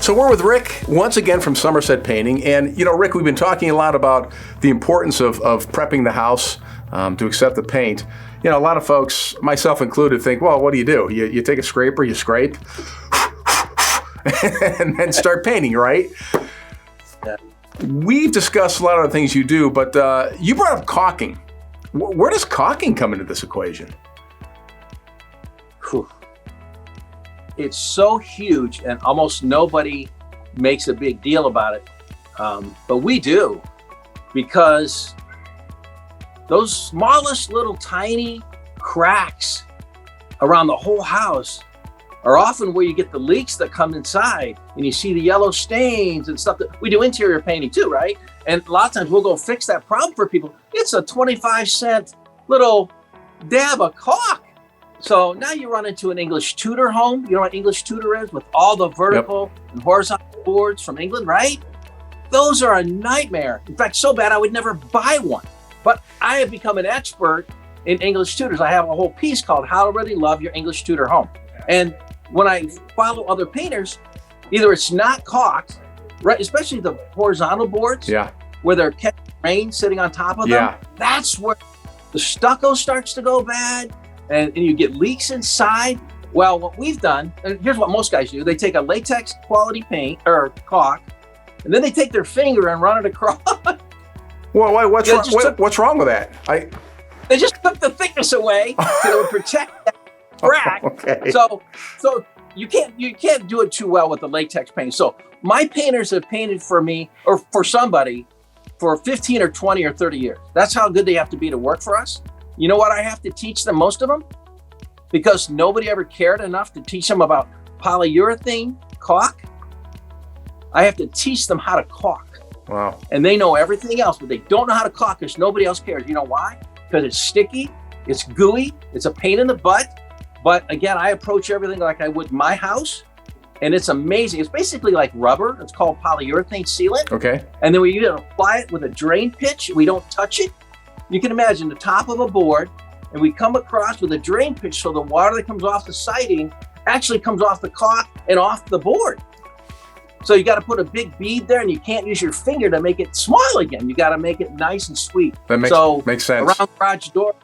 So we're with Rick once again from Somerset Painting. And, Rick, we've been talking a lot about the importance of prepping the house to accept the paint. A lot of folks, myself included, think, well, what do? You take a scraper, you scrape, and then start painting, right? Yeah. We've discussed a lot of the things you do, but you brought up caulking. Where does caulking come into this equation? Whew. It's so huge and almost nobody makes a big deal about it. But we do, because those smallest little tiny cracks around the whole house are often where you get the leaks that come inside, and you see the yellow stains and stuff. That we do interior painting too, right? And a lot of times we'll go fix that problem for people. It's a 25-cent little dab of caulk. So now you run into an English Tudor home. You know what English Tudor is, with all the vertical and horizontal boards from England, right? Those are a nightmare. In fact, so bad I would never buy one. But I have become an expert in English Tudors. I have a whole piece called How to Really Love Your English Tudor Home. And when I follow other painters, either it's not caulked, right? Especially the horizontal boards, where they're catching rain sitting on top of them. That's where the stucco starts to go bad. And you get leaks inside. Well, what we've done, and here's what most guys do. They take a latex quality paint or caulk, and then they take their finger and run it across. Well, what's wrong with that? They just took the thickness away to protect that crack. Okay. So you can't do it too well with the latex paint. So my painters have painted for me or for somebody for 15 or 20 or 30 years. That's how good they have to be to work for us. You know what I have to teach them, most of them? Because nobody ever cared enough to teach them about polyurethane caulk. I have to teach them how to caulk. Wow. And they know everything else, but they don't know how to caulk because nobody else cares. You know why? Because it's sticky, it's gooey, it's a pain in the butt. But again, I approach everything like I would my house, and it's amazing. It's basically like rubber. It's called polyurethane sealant. Okay. And then we apply it with a drain pitch. We don't touch it. You can imagine the top of a board, and we come across with a drain pitch so the water that comes off the siding actually comes off the caulk and off the board. So you got to put a big bead there, and you can't use your finger to make it small again. You got to make it nice and sweet. That makes sense. Around garage door,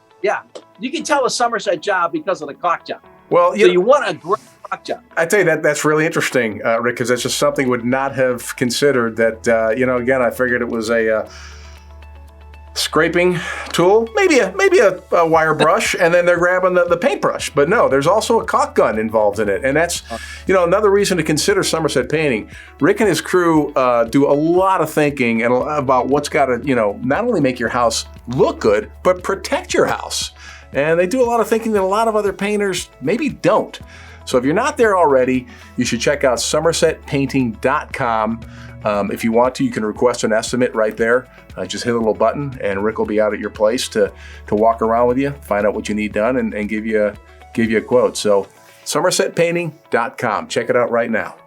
you can tell a Somerset job because of the caulk job. Well, you want a great caulk job. I tell you that's really interesting, Rick, because that's just something would not have considered. That again, I figured it was a scraping tool, maybe a wire brush, and then they're grabbing the paintbrush. But no, there's also a caulk gun involved in it, and that's another reason to consider Somerset Painting. Rick and his crew do a lot of thinking and about what's got to not only make your house look good, but protect your house. And they do a lot of thinking that a lot of other painters maybe don't. So if you're not there already, you should check out somersetpainting.com. If you want to, you can request an estimate right there. Just hit a little button, and Rick will be out at your place to walk around with you, find out what you need done, and give you a quote. So somersetpainting.com. Check it out right now.